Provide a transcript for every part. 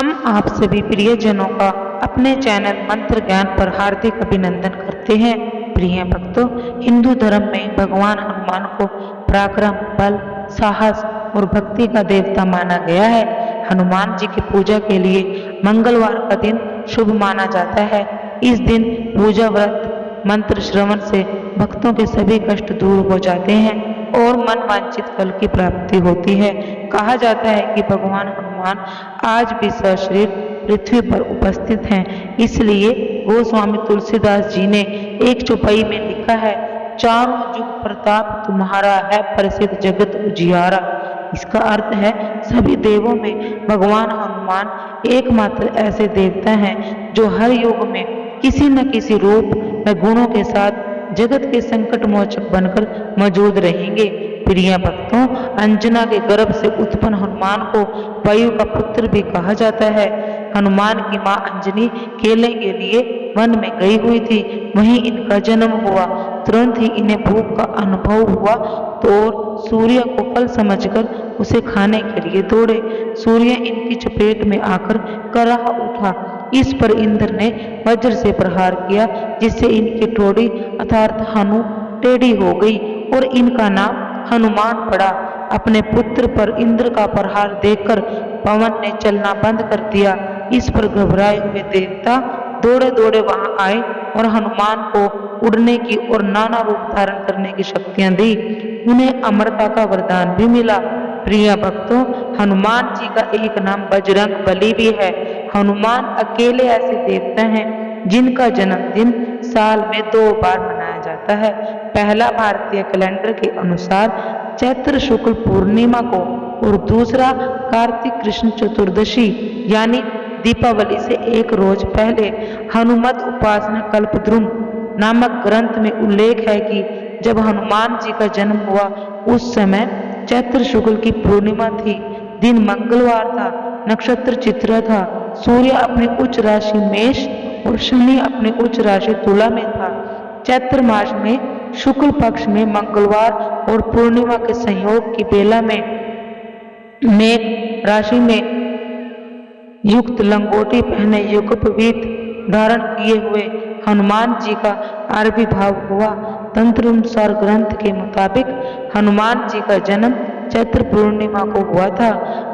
हम आप सभी प्रियजनों का अपने चैनल मंत्र ज्ञान पर हार्दिक अभिनंदन करते हैं। प्रिय भक्तों, हिंदू धर्म में भगवान हनुमान को पराक्रम, बल, साहस और भक्ति का देवता माना गया है। हनुमान जी की पूजा के लिए मंगलवार का दिन शुभ माना जाता है। इस दिन पूजा, व्रत, मंत्र श्रवण से भक्तों के सभी कष्ट दूर हो जाते हैं और मन वांछित फल की प्राप्ति होती है। कहा जाता है कि भगवान हनुमान आज भी सशरीर पृथ्वी पर उपस्थित हैं। इसलिए गोस्वामी तुलसीदास जी ने एक चौपाई में लिखा है, चारों जुग प्रताप तुम्हारा है, प्रसिद्ध जगत उजियारा। इसका अर्थ है, सभी देवों में भगवान हनुमान एकमात्र ऐसे देवता हैं जो हर युग में किसी न किसी रूप व गुणों के साथ जगत के संकट मोचक बनकर मौजूद रहेंगे। प्रिय भक्तों, अंजना के गर्भ से उत्पन्न हनुमान को वायु का पुत्र भी कहा जाता है। हनुमान की मां अंजनी केले के लिए वन में गई हुई थी, वहीं इनका जन्म हुआ। तुरंत ही इन्हें भूख का अनुभव हुआ तो सूर्य को फल समझकर उसे खाने के लिए दौड़े। सूर्य इनकी चपेट में आकर कराह उठा। इस पर इंद्र ने वज्र से प्रहार किया, जिससे इनकी ठोड़ी अर्थात हनु टेढ़ी हो गई और इनका नाम हनुमान पड़ा। अपने पुत्र पर इंद्र का प्रहार देखकर पवन ने चलना बंद कर दिया। इस पर घबराए हुए देवता दौड़े दौड़े वहां आए और हनुमान को उड़ने की और नाना रूप धारण करने की शक्तियां दी। उन्हें अमरता का वरदान भी मिला। प्रिय भक्तों, हनुमान जी का एक नाम बजरंग बली भी है। हनुमान अकेले ऐसे देवता हैं जिनका जन्मदिन साल में 2 बार मनाया जाता है। पहला भारतीय कैलेंडर के अनुसार चैत्र शुक्ल पूर्णिमा को और दूसरा कार्तिक कृष्ण चतुर्दशी यानी दीपावली से एक रोज पहले। हनुमत उपासना कल्पद्रुम नामक ग्रंथ में उल्लेख है कि जब हनुमान जी का जन्म हुआ उस समय चैत्र शुक्ल की पूर्णिमा थी। दिन मंगलवार था, नक्षत्र चित्रा था, सूर्य अपनी उच्च राशि मेष और शनि अपनी उच्च राशि तुला में था। चैत्र मास में शुक्ल पक्ष में मंगलवार और पूर्णिमा के संयोग की बेला में मेघ राशि में युक्त लंगोटी पहने युगपवीत धारण किए हुए हनुमान जी का आविर्भाव हुआ। तंत्रानुसार ग्रंथ के मुताबिक हनुमान जी का जन्म चैत्र पूर्णिमा को हुआ था।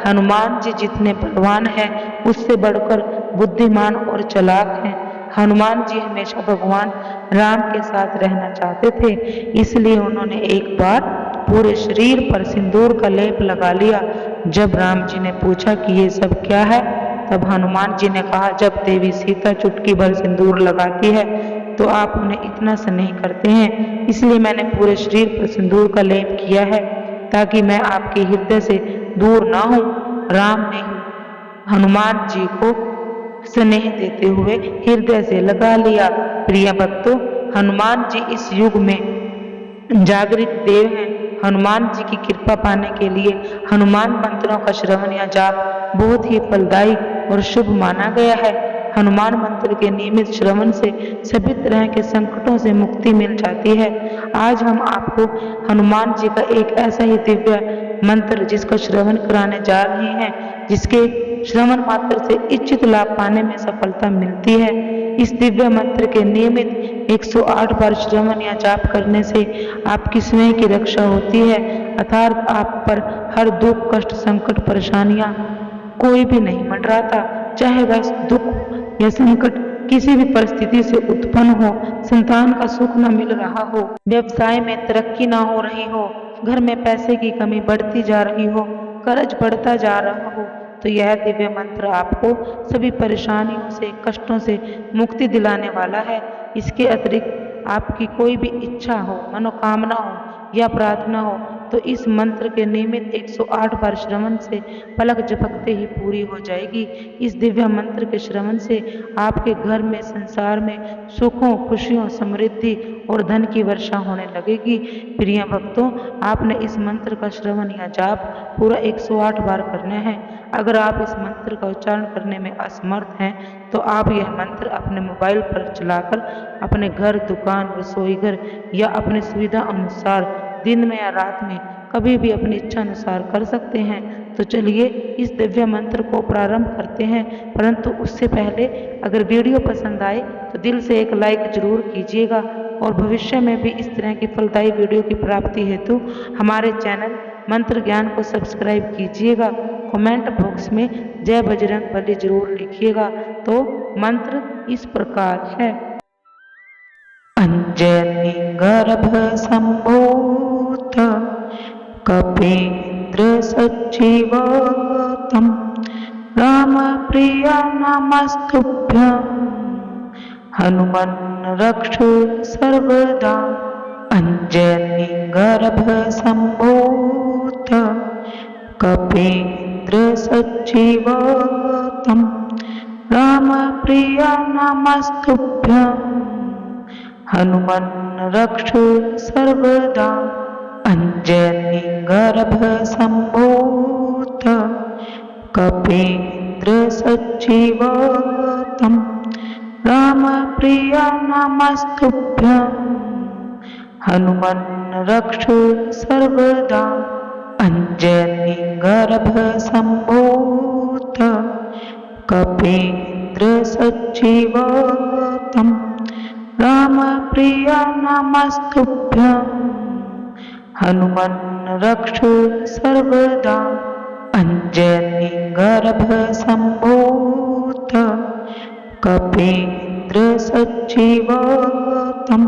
हनुमान जी जितने बलवान हैं उससे बढ़कर बुद्धिमान और चालाक हैं। हनुमान जी हमेशा भगवान राम के साथ रहना चाहते थे, इसलिए उन्होंने एक बार पूरे शरीर पर सिंदूर का लेप लगा लिया। जब राम जी ने पूछा कि ये सब क्या है, तब हनुमान जी ने कहा, जब देवी सीता चुटकी भर सिंदूर लगाती है तो आप उन्हें इतना स्नेह करते हैं, इसलिए मैंने पूरे शरीर पर सिंदूर का लेप किया है ताकि मैं आपके हृदय से दूर ना हूं। राम ने हनुमान जी को स्नेह देते हुए हृदय से लगा लिया। प्रिय भक्तों, हनुमान जी इस युग में जागृत देव हैं। हनुमान जी की कृपा पाने के लिए हनुमान मंत्रों का श्रवण या जाप बहुत ही फलदायी और शुभ माना गया है। हनुमान मंत्र के नियमित श्रवण से सभी तरह के संकटों से मुक्ति मिल जाती है। आज हम आपको हनुमान जी का एक ऐसा ही दिव्य मंत्र जिसका श्रवण कराने जा रहे हैं, जिसके श्रवण मात्र से इच्छित लाभ पाने में सफलता मिलती है। इस दिव्य मंत्र के नियमित 108 बार श्रवण या जाप करने से आपकी स्वयं की रक्षा होती है, अर्थात आप पर हर दुख, कष्ट, संकट, परेशानियां कोई भी नहीं मंडराता। चाहे वह दुख या संकट किसी भी परिस्थिति से उत्पन्न हो, संतान का सुख न मिल रहा हो, व्यवसाय में तरक्की ना हो रही हो, घर में पैसे की कमी बढ़ती जा रही हो, कर्ज बढ़ता जा रहा हो, तो यह दिव्य मंत्र आपको सभी परेशानियों से, कष्टों से मुक्ति दिलाने वाला है। इसके अतिरिक्त आपकी कोई भी इच्छा हो, मनोकामना हो या प्रार्थना हो तो इस मंत्र के नियमित 108 बार श्रवण से पलक झपकते ही पूरी हो जाएगी। इस दिव्य मंत्र के श्रवण से आपके घर में, संसार में सुखों, खुशियों, समृद्धि और धन की वर्षा होने लगेगी। प्रिय भक्तों, आपने इस मंत्र का श्रवण या जाप पूरा 108 बार करना है। अगर आप इस मंत्र का उच्चारण करने में असमर्थ हैं तो आप यह मंत्र अपने मोबाइल पर चलाकर अपने घर, दुकान, रसोई घर या अपनी सुविधा अनुसार दिन में या रात में कभी भी अपनी इच्छा अनुसार कर सकते हैं। तो चलिए इस दिव्य मंत्र को प्रारंभ करते हैं, परंतु उससे पहले अगर वीडियो पसंद आए तो दिल से एक लाइक जरूर कीजिएगा और भविष्य में भी इस तरह की फलदायी वीडियो की प्राप्ति हेतु हमारे चैनल मंत्र ज्ञान को सब्सक्राइब कीजिएगा। कमेंट बॉक्स में जय बजरंग बली जरूर लिखिएगा। तो मंत्र इस प्रकार है। अंजनी गर्भ संभूत कपीन्द्र सच्चिवतम राम प्रिय नमस्तुभ्यं हनुमन् रक्षु सर्वदा। अंजनी गर्भ संभूत कपीन्द्र सच्चिवतम राम प्रिय नमस्तुभ्यं हनुमन् रक्षु सर्वदा। अंजनी गर्भ संभूत कपीन्द्र सच्चिवतम राम प्रिय नमस्तुभ्यं हनुमन् रक्षु सर्वदा। अंजनी गर्भ संभूत कपीन्द्र सच्चिवतम राम प्रिय नमस्तुभ्यं हनुमन् रक्षु सर्वदा। अंजनी गर्भ संभूत कपीन्द्र सच्चिवतम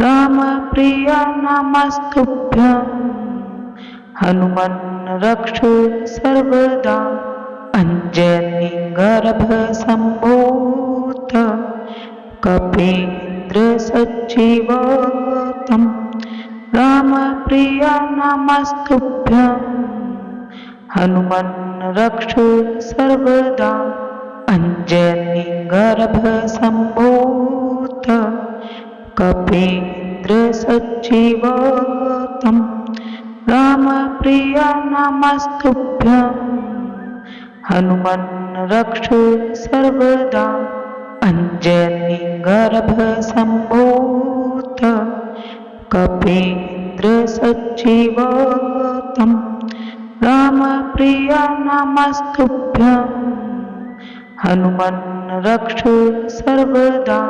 राम प्रिय नमस्तुभ्यं हनुमन् रक्षु सर्वदा। अंजनी गर्भ संभूत कपीन्द्र सच्चिवतम राम प्रिय नमस्तुभ्यं हनुमन् रक्षु सर्वदा। अंजनी गर्भ संभूत कपीन्द्र सच्चिवतम राम प्रिय नमस्तुभ्यं हनुमन् रक्षु सर्वदा। अंजनी गर्भ संभूत कपीन्द्र सच्चिवतम राम प्रिय नमस्तुभ्यं हनुमन् रक्षु सर्वदा।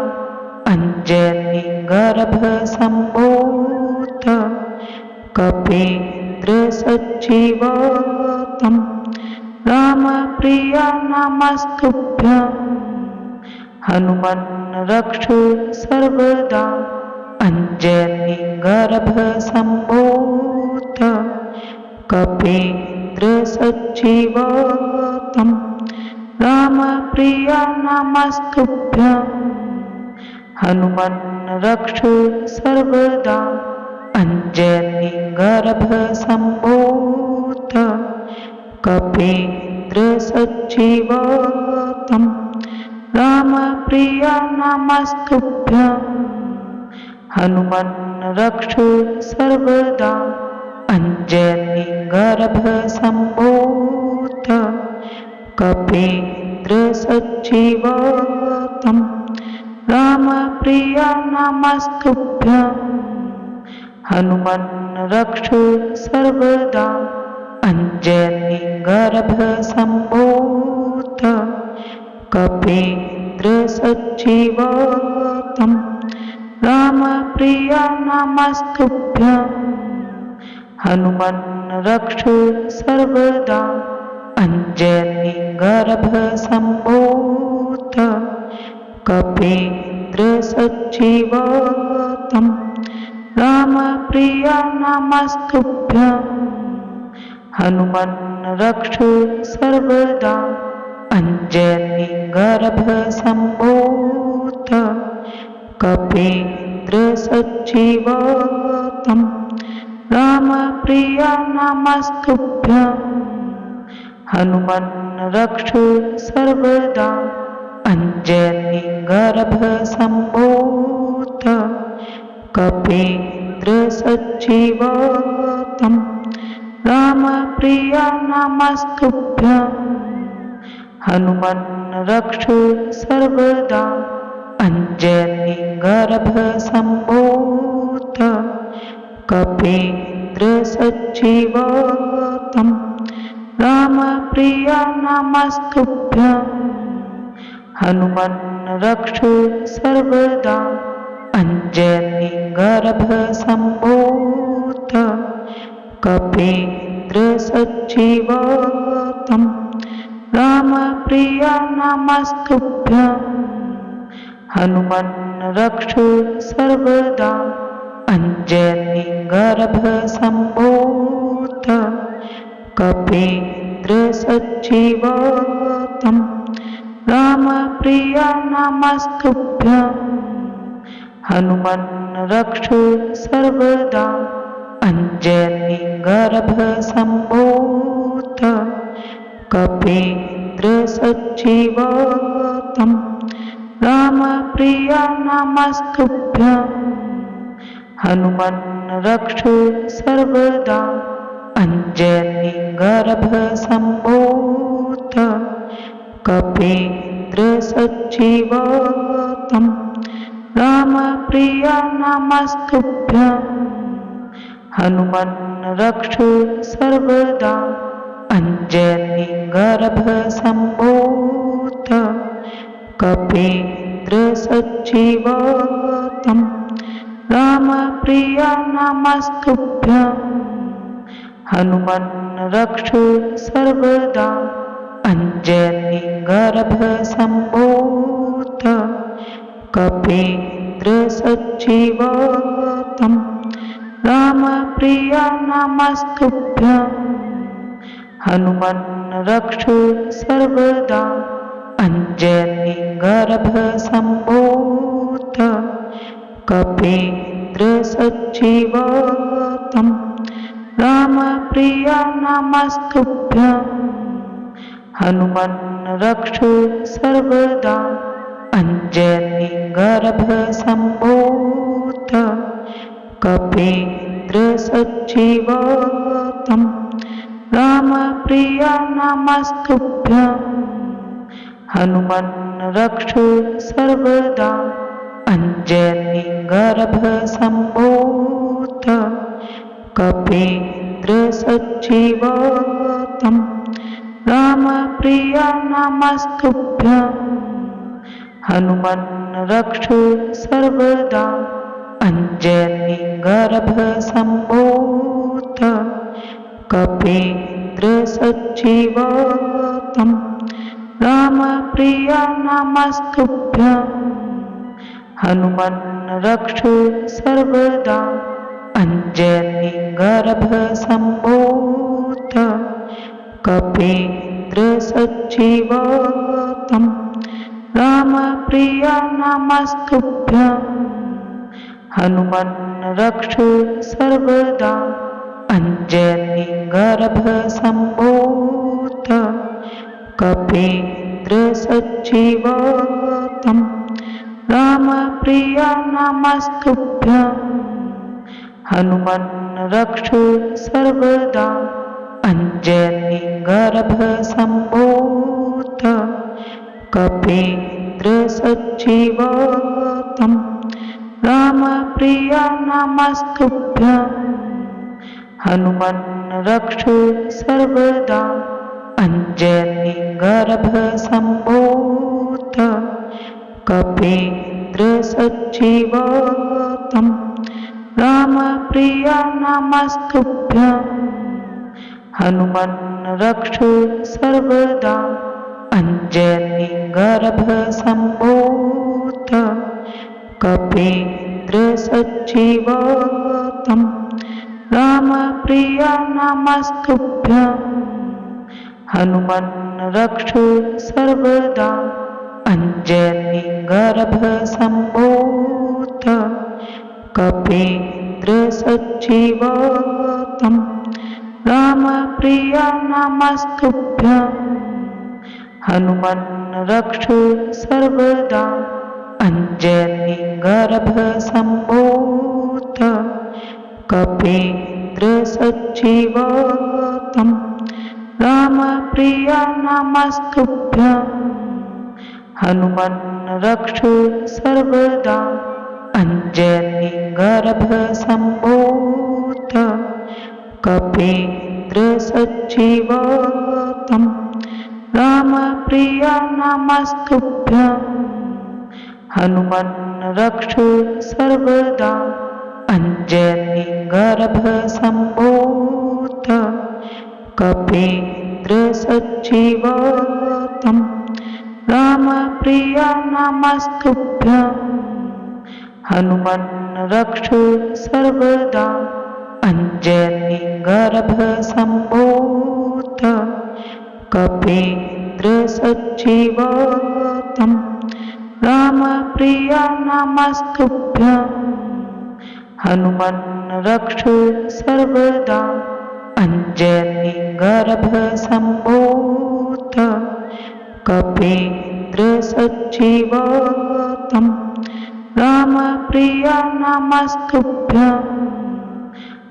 अंजनी गर्भ संभूत कपीन्द्र सच्चिवतम राम प्रिय नमस्तुभ्यं हनुमन् रक्षु सर्वदा। अंजनी गर्भ संभूत कपीन्द्र सच्चिवतम राम प्रिय नमस्तुभ्यं हनुमन् रक्षु सर्वदा। अंजनी गर्भ संभूत कपीन्द्र सच्चिवतम राम प्रिय नमस्तुभ्यं हनुमन् रक्षु सर्वदा। अंजनी गर्भ संभूत कपीन्द्र सच्चिवतम राम प्रिय नमस्तुभ्यं हनुमन् रक्षु सर्वदा। अंजनी गर्भ संभूत कपीन्द्र सच्चिवतम राम प्रिय नमस्तुभ्यं हनुमन् रक्षु सर्वदा। अंजनी गर्भ संभूत कपीन्द्र सच्चिवतम राम प्रिय नमस्तुभ्यं हनुमन् रक्षु सर्वदा। अंजनी गर्भ संभूत कपीन्द्र सच्चिवतम राम प्रिय नमस्तुभ्यं हनुमन् रक्षु सर्वदा। अंजनी गर्भ संभूत कपीन्द्र सच्चिवतम राम प्रिय नमस्तुभ्यं हनुमन् रक्षु सर्वदा। अंजनी गर्भ संभूत कपीन्द्रसच्चिवोतं रामप्रिया नमस्तुभ्यं हनुमन् रक्षो सर्वदा अञ्जनीगर्भसम्भूत कपीन्द्रसच्चिवोतं रामप्रिया नमस्तुभ्यं हनुमन् रक्षो सर्वदा अञ्जनीगर्भसम्भूत कपीन्द्रसच्चिवोतं रामप्रिया नमस्तुभ्यं हनुमन् रक्षो सर्वदा अञ्जनीगर्भसम्भूत कपीन्द्रसच्चिवोतं रामप्रिया नमस्तुभ्यं हनुमन् रक्षो सर्वदा अञ्जनीगर्भसम्भूत कपीन्द्रसच्चिवोतं रामप्रिया नमस्तुभ्यं हनुमन् रक्षो सर्वदा अञ्जनीगर्भसम्भूत कपीन्द्रसच्चिवोतं रामप्रिया नमस्तुभ्यं हनुमन् रक्षो सर्वदा अञ्जनीगर्भसम्भूत कपीन्द्रसच्चिवोतं रामप्रिया नमस्तुभ्यं हनुमन् रक्षो सर्वदा अञ्जनीगर्भसम्भूत कपीन्द्रसच्चिवोतं रामप्रिया नमस्तुभ्यं हनुमन् रक्षो सर्वदा अञ्जनीगर्भसम्भूत कपीन्द्रसच्चिवोतं रामप्रिया नमस्तुभ्यं हनुमन् रक्षो सर्वदा अञ्जनीगर्भसम्भूत कपीन्द्रसच्चिवोतं रामप्रिया नमस्तुभ्यं हनुमन् रक्षो सर्वदा अञ्जनीगर्भसम्भूत कपीन्द्रसच्चिवोतं रामप्रिया नमस्तुभ्यं हनुमन् रक्षो सर्वदा अञ्जनीगर्भसम्भूत कपीन्द्रसच्चिवोतं रामप्रिया नमस्तुभ्यं हनुमन् रक्षो सर्वदा अञ्जनीगर्भसम्भूत कपीन्द्रसच्चिवोतं रामप्रिया नमस्तुभ्यं हनुमन् रक्षो सर्वदा अञ्जनीगर्भसम्भूत कपीन्द्रसच्चिवोतं रामप्रिया नमस्तुभ्यं हनुमन् रक्षो सर्वदा अञ्जनीगर्भसम्भूत कपीन्द्रसच्चिवोतं रामप्रिया नमस्तुभ्यं हनुमन् रक्षो सर्वदा अञ्जनीगर्भसम्भूत कपीन्द्रसच्चिवोतं रामप्रिया नमस्तुभ्यं हनुमन् रक्षो सर्वदा अञ्जनीगर्भसम्भूत कपीन्द्रसच्चिवोतं रामप्रिया नमस्तुभ्यं हनुमन् रक्षो सर्वदा अञ्जनीगर्भसम्भूत कपीन्द्रसच्चिवोतं रामप्रिया नमस्तुभ्यं हनुमन् रक्षो सर्वदा अंजनी गर्भसम्भूत कपीन्द्र सच्जीवतम् रामप्रिय नमस्तुभ्यं हनुमन् रक्षु सर्वदा अंजनी गर्भसम्भूत कपीन्द्र सच्जीवतम् रामप्रिय नमस्तुभ्यं हनुमन् रक्षु सर्वदा अंजनी गर्भसम्भूत कपीन्द्र सच्जीवतम् रामप्रिय नमस्तुभ्यं हनुमन् रक्षु सर्वदा अंजनी गर्भसम्भूत कपीन्द्र सच्जीवतम् रामप्रिय नमस्तुभ्यं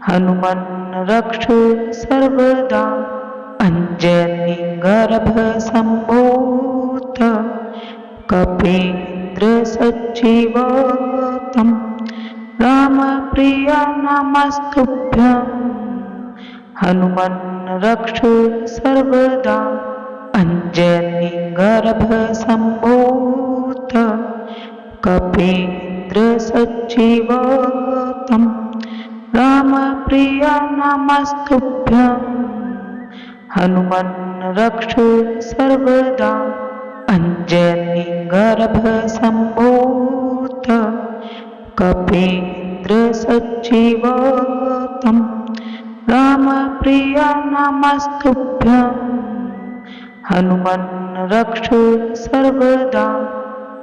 हनुमन् रक्षु सर्वदा अंजनी गर्भसम्भूत कपीन्द्र सच्जीवतम् रामप्रिय नमस्तुभ्यं हनुमन् रक्षु सर्वदा अंजनी गर्भसम्भूत कपीन्द्र सच्जीवतम् रामप्रिय नमस्तुभ्यं हनुमन् रक्षु सर्वदा अंजनी गर्भसम्भूत कपीन्द्र सच्जीवतम् रामप्रिय नमस्तुभ्यं हनुमन् रक्षु सर्वदा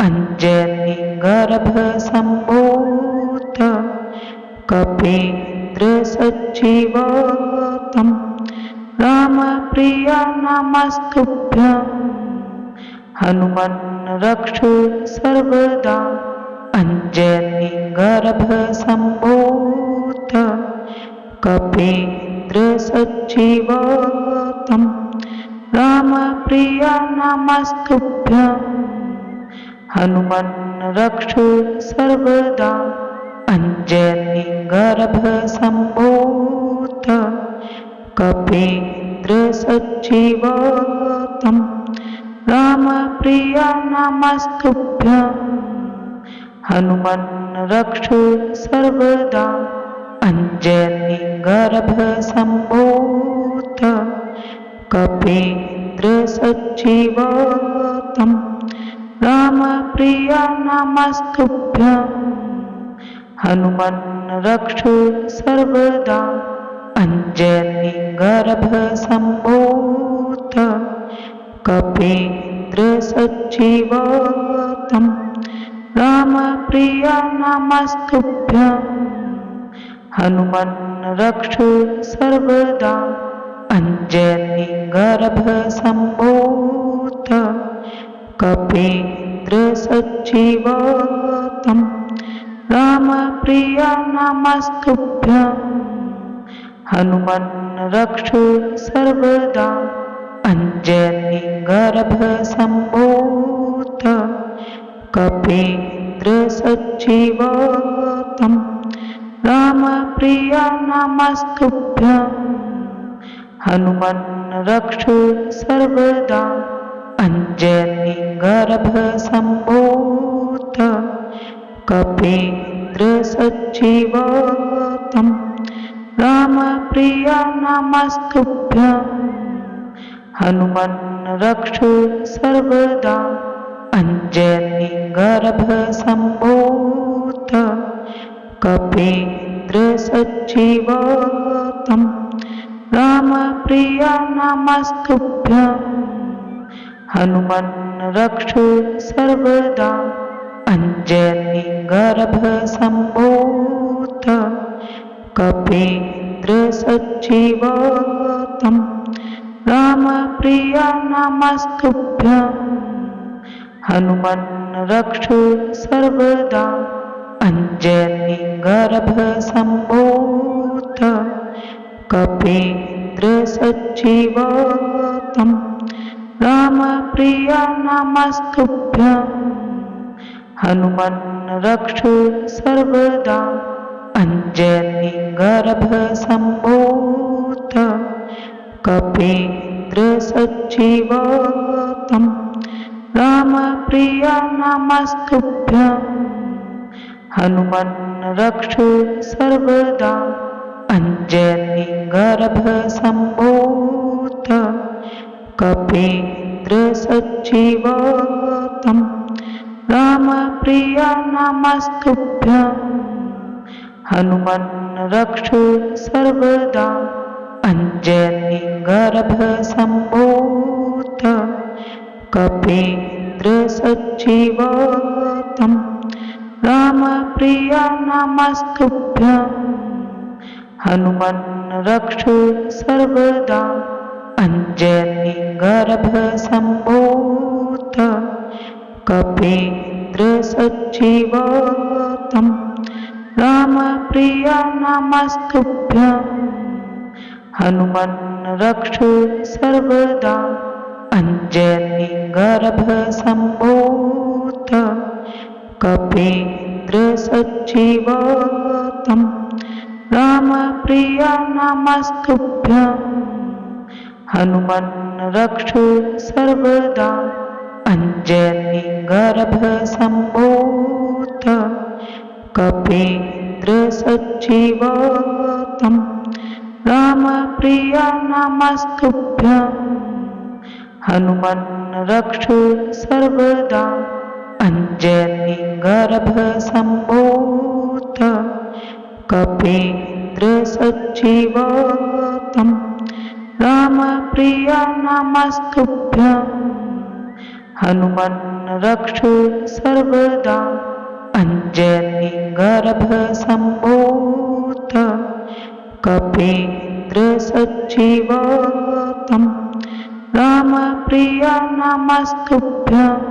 अंजनी गर्भसम्भूत कपीन्द्र सच्जीवतम् रामप्रिय नमस्तुभ्यं हनुमन् रक्षु सर्वदा अंजनी गर्भसम्भूत कपीन्द्र सच्जीवतम् रामप्रिय नमस्तुभ्यं हनुमन् रक्षु सर्वदा अंजनी गर्भसम्भूत कपीन्द्र सच्जीवतम् रामप्रिय नमस्तुभ्यं हनुमन् रक्षु सर्वदा अंजनी गर्भसम्भूत कपीन्द्र सच्जीवतम् रामप्रिय नमस्तुभ्यं हनुमन् रक्षु सर्वदा अंजनी गर्भसम्भूत कपीन्द्र सच्जीवतम् रामप्रिय नमस्तुभ्यं हनुमन् रक्षु सर्वदा अंजनी गर्भसम्भूत कपीन्द्र सच्जीवतम् रामप्रिय नमस्तुभ्यं हनुमन् रक्षु सर्वदा अंजनी गर्भसम्भूत कपीन्द्र सच्जीवतम् रामप्रिय नमस्तुभ्यं हनुमन् रक्षु सर्वदा अंजनी गर्भसम्भूत कपीन्द्र सच्जीवतम् रामप्रिय नमस्तुभ्यं हनुमन् रक्षु सर्वदा अंजनी गर्भसम्भूत कपीन्द्र सच्जीवतम् रामप्रिय नमस्तुभ्यं हनुमन् रक्षु सर्वदा अंजनी गर्भसम्भूत कपीन्द्र सच्जीवतम् रामप्रिय नमस्तुभ्यं हनुमन् रक्षु सर्वदा अंजनी गर्भसम्भूत कपीन्द्र सच्जीवतम् रामप्रिय नमस्तुभ्यं हनुमन् रक्षु सर्वदा अंजनी गर्भसम्भूत कपीन्द्र सच्जीवतं रामप्रिय नमस्तुभ्यं हनुमन् रक्षु सर्वदा अंजनी गर्भसम्भूत कपीन्द्र सच्जीवतं रामप्रिय नमस्तुभ्यं हनुमन् रक्षु सर्वदा अंजनी गर्भसम्भूत कपीन्द्र सच्जीवतं रामप्रिय नमस्तुभ्यं हनुमन् रक्षु सर्वदा अंजनी गर्भसम्भूत कपीन्द्र सच्जीवतं रामप्रिय नमस्तुभ्यं हनुमन् रक्षु सर्वदा अंजनी गर्भसम्भूत कपीन्द्र सच्जीवतं रामप्रिय नमस्तुभ्यं हनुमन् रक्षु सर्वदा अंजनी गर्भसम्भूत कपीन्द्र सच्जीवतं रामप्रिय नमस्तुभ्यं हनुमन् रक्षु सर्वदा अंजनी गर्भसम्भूत कपीन्द्र सच्जीवतं रामप्रिय नमस्तुभ्यं हनुमन् रक्षु सर्वदा अंजनी गर्भसम्भूत कपीन्द्र सच्जीवतं रामप्रिय नमस्तुभ्यं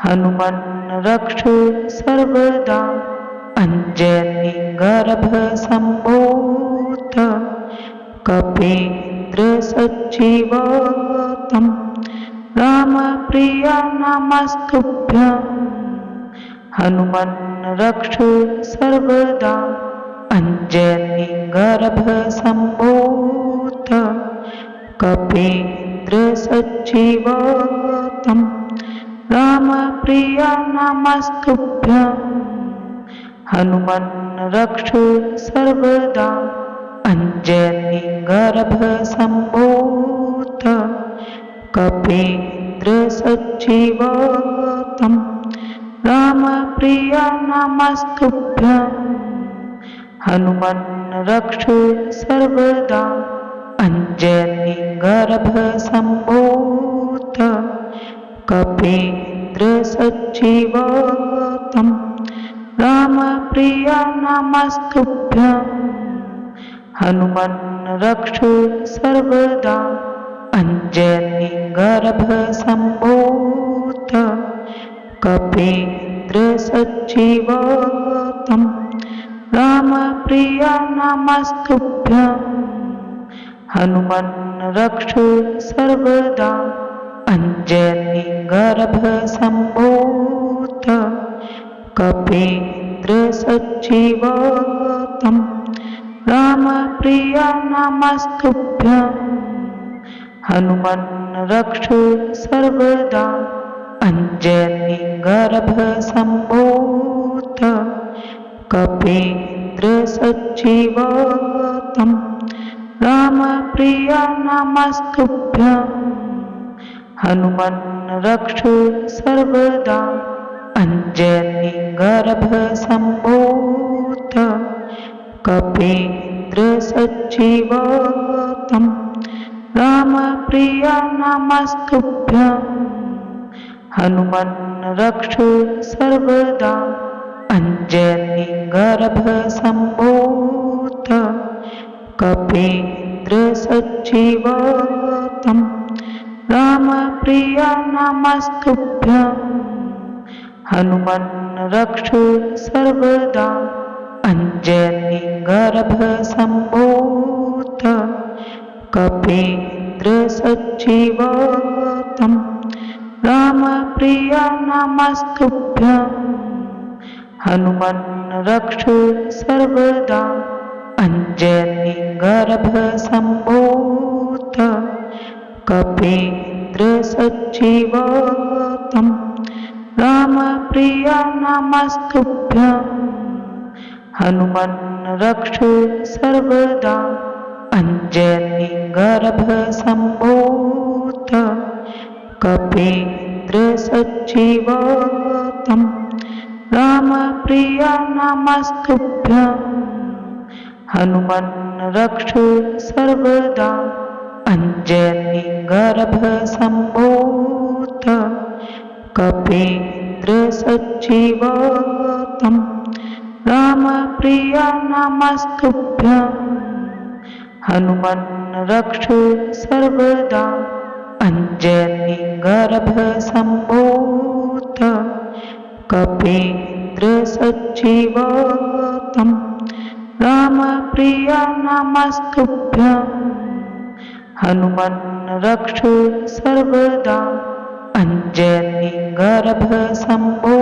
हनुमन् रक्षु सर्वदा अंजनी गर्भसम्भूत कपीन्द्र सच्जीवतं रामप्रिय नमस्तुभ्यं हनुमन् रक्षु सर्वदा अंजनी गर्भसम्भूत कपीन्द्र सच्जीवतं रामप्रिय नमस्तुभ्यं हनुमन् रक्षु सर्वदा अंजनी गर्भसम्भूत कपीन्द्र सच्जीवतं रामप्रिय नमस्तुभ्यं हनुमन् रक्षु सर्वदा अंजनी गर्भसम्भूत कपीन्द्र सच्जीवतं रामप्रिय नमस्तुभ्यं हनुमन् रक्षु सर्वदा अंजनी गर्भसम्भूत कपीन्द्र सच्जीवतं रामप्रिय नमस्तुभ्यं हनुमन् रक्षु सर्वदा अंजनी गर्भसम्भूत कपीन्द्र सच्जीवतं रामप्रिय नमस्तुभ्यं हनुमन् रक्षु सर्वदा अंजनी गर्भसम्भूत कपीन्द्र सच्जीवतं रामप्रिय नमस्तुभ्यं हनुमन् रक्षु सर्वदा अंजनी गर्भसम्भूत कपीन्द्र सच्जीवतं रामप्रिय नमस्तुभ्यं हनुमन् रक्षु सर्वदा अंजनी गर्भसम्भूत कपीन्द्र सच्जीवतं रामप्रिय नमस्तुभ्यं हनुमन् रक्षु सर्वदा अंजनी गर्भसम्भूत कपीन्द्र सच्जीवतं रामप्रिय नमस्तुभ्यं हनुमन् रक्षु सर्वदा अंजनी गर्भसम्भूत कपीन्द्र सच्जीवतम् रामप्रिय नमस्तुभ्यं। हनुमन् रक्षु सर्वदा अंजनी गर्भसम्भूत कपीन्द्र सच्जीवतम् रामप्रिय नमस्तुभ्यं। हनुमन् रक्षु सर्वदा अंजनी गर्भसम्भूत कपीन्द्र सच्जीवतम् रामप्रिय नमस्तुभ्यं। हनुमन् रक्षु सर्वदा अंजनी गर्भसम्भूत कपीन्द्र सच्जीवतम् रामप्रिय नमस्तुभ्यं। हनुमन् रक्षु सर्वदा अंजनी गर्भसम्भूत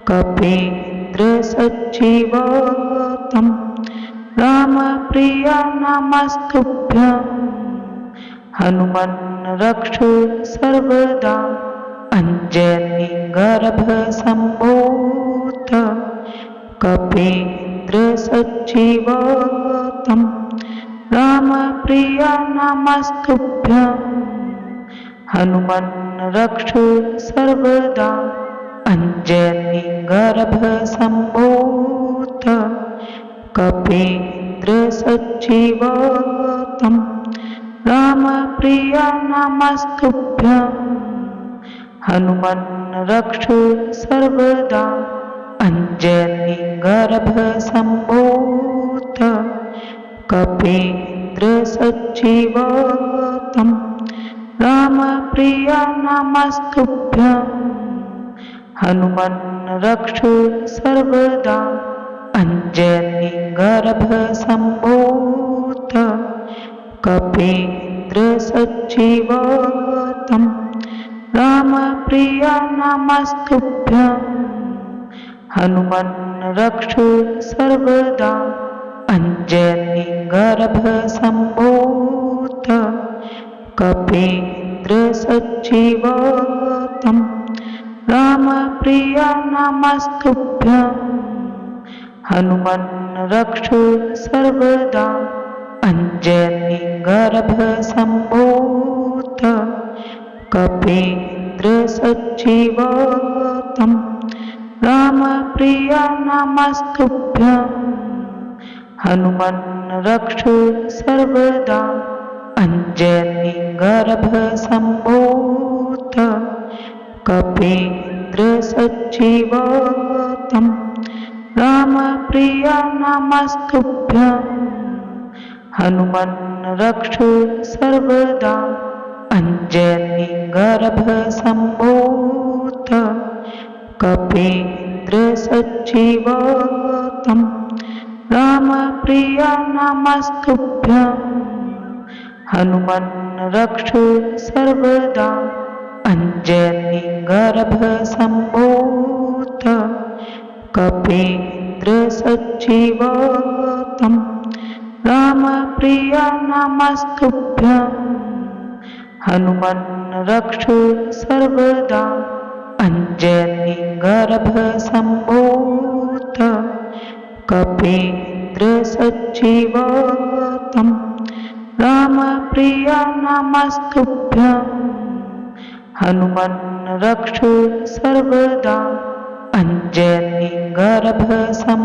कपीन्द्र सच्जीवतम् रामप्रिय नमस्तुभ्यं। हनुमन् रक्षु सर्वदा अंजनी गर्भसम्भूत कपीन्द्र सच्जीवतम् रामप्रिय नमस्तुभ्यं। हनुमन् रक्षु सर्वदा अंजनी गर्भसम्भूत कपीन्द्र सच्जीवतम् रामप्रिय नमस्तुभ्यं। हनुमन् रक्षु सर्वदा अंजनी गर्भसम्भूत कपीन्द्र सच्जीवतम् रामप्रिय नमस्तुभ्यं। हनुमन् रक्षु सर्वदा अंजनी गर्भसम्भूत कपीन्द्र सच्जीवतम् रामप्रिय नमस्तुभ्यं। हनुमन् रक्षु सर्वदा अंजनी गर्भसम्भूत कपीन्द्र सच्जीवतम् रामप्रिय नमस्तुभ्यं। हनुमन् रक्षु सर्वदा अंजनी गर्भसम्भूत कपीन्द्र सच्जीवतम् रामप्रिय नमस्तुभ्यं। हनुमन् रक्षु सर्वदा अंजनी गर्भसम्भूत कपीन्द्र सच्जीवतम् रामप्रिय नमस्तुभ्यं। हनुमन् रक्षु सर्वदा अंजनी गर्भसम्भूत कपीन्द्र सच्जीवतम् रामप्रिय नमस्तुभ्यं। हनुमन् रक्षु सर्वदा अंजनी गर्भसम्भूत कपीन्द्र सच्जीवतम् रामप्रिय नमस्तुभ्यं। हनुमन् रक्षु सर्वदा अंजनी गर्भसम्भूत कपीन्द्र सच्जीवतम् रामप्रिय नमस्तुभ्यं। हनुमन् रक्षु सर्वदा अंजनी गर्भसम्भूत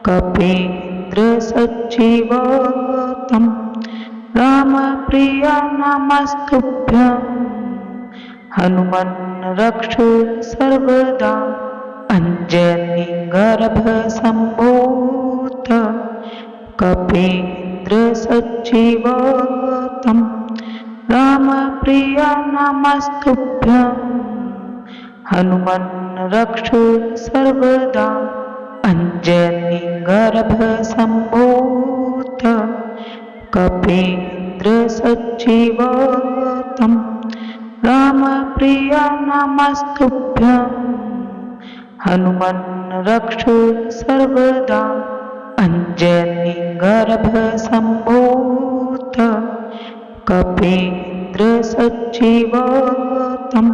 कपीन्द्र सच्जीवतम् रामप्रिय नमस्तुभ्यं। हनुमन् रक्षु सर्वदा अंजनी गर्भसम्भूत कपीन्द्र सच्जीवतम् रामप्रिय नमस्तुभ्यं। हनुमन् रक्षु सर्वदा अंजनी गर्भसम्भूत कपीन्द्र सच्जीवतम् रामप्रिय नमस्तुभ्यं हनुमन् रक्षो सर्वदा अंजनी गर्भसम्भूत कपीन्द्र सच्जीवतं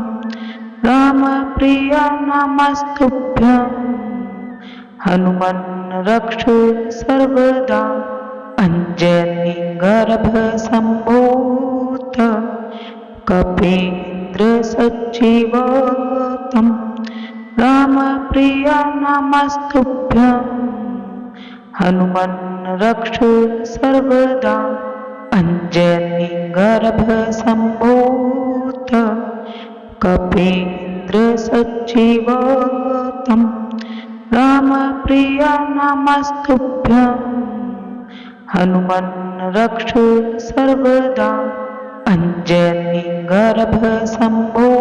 रामप्रिय नमस्तुभ्यं हनुमन् रक्षो सर्वदा अंजनी गर्भसम्भूत कपीन्द्र सच्जीवतं रामप्रिय नमस्तुभ्यं हनुमन् रक्षो सर्वदा अंजनी गर्भसम्भूत कपीन्द्र सच्जीवतं रामप्रिय नमस्तुभ्यं हनुमन् रक्षो सर्वदा अंजनी गर्भसम्भूत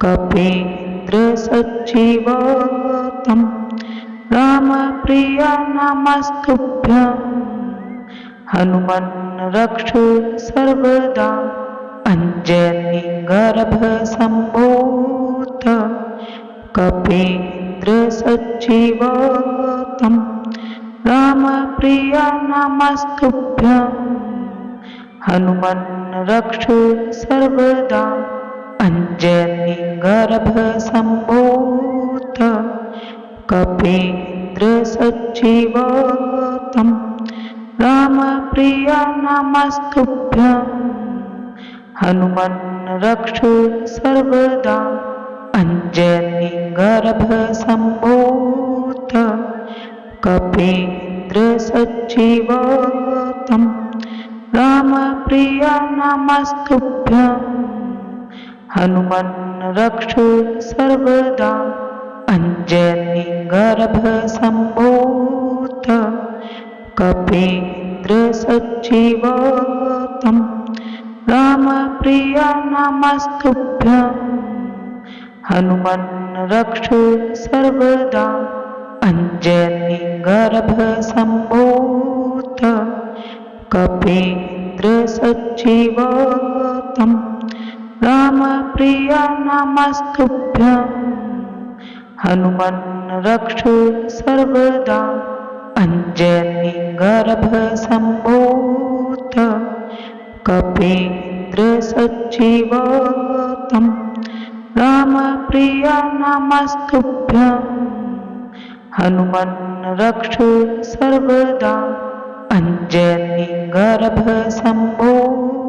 कपीन्द्र सच्जीवतं रामप्रिय नमस्तुभ्यं हनुमन् रक्षो सर्वदा अंजनी गर्भसम्भूत कपीन्द्र सच्जीवतं रामप्रिय नमस्तुभ्यं हनुमन् रक्षो सर्वदा अंजनी गर्भसम्भूत कपीन्द्र सच्जीवतं रामप्रिय नमस्तुभ्यं हनुमन् रक्षो सर्वदा अंजनी गर्भसम्भूत कपीन्द्र सच्जीवतं रामप्रिय नमस्तुभ्यं हनुमन् रक्षो सर्वदा अंजनी गर्भसम्भूत कपीन्द्र सच्जीवतं रामप्रिय नमस्तुभ्यं हनुमन् रक्षो सर्वदा अंजनी गर्भसम्भूत कपीन्द्र सच्जीवतं रामप्रिय नमस्तुभ्यं हनुमन् रक्षो सर्वदा अंजनी गर्भसम्भूत कपीन्द्र सच्जीवतं रामप्रिय नमस्तुभ्यं हनुमन् रक्षो सर्वदा अंजनी गर्भसम्भूत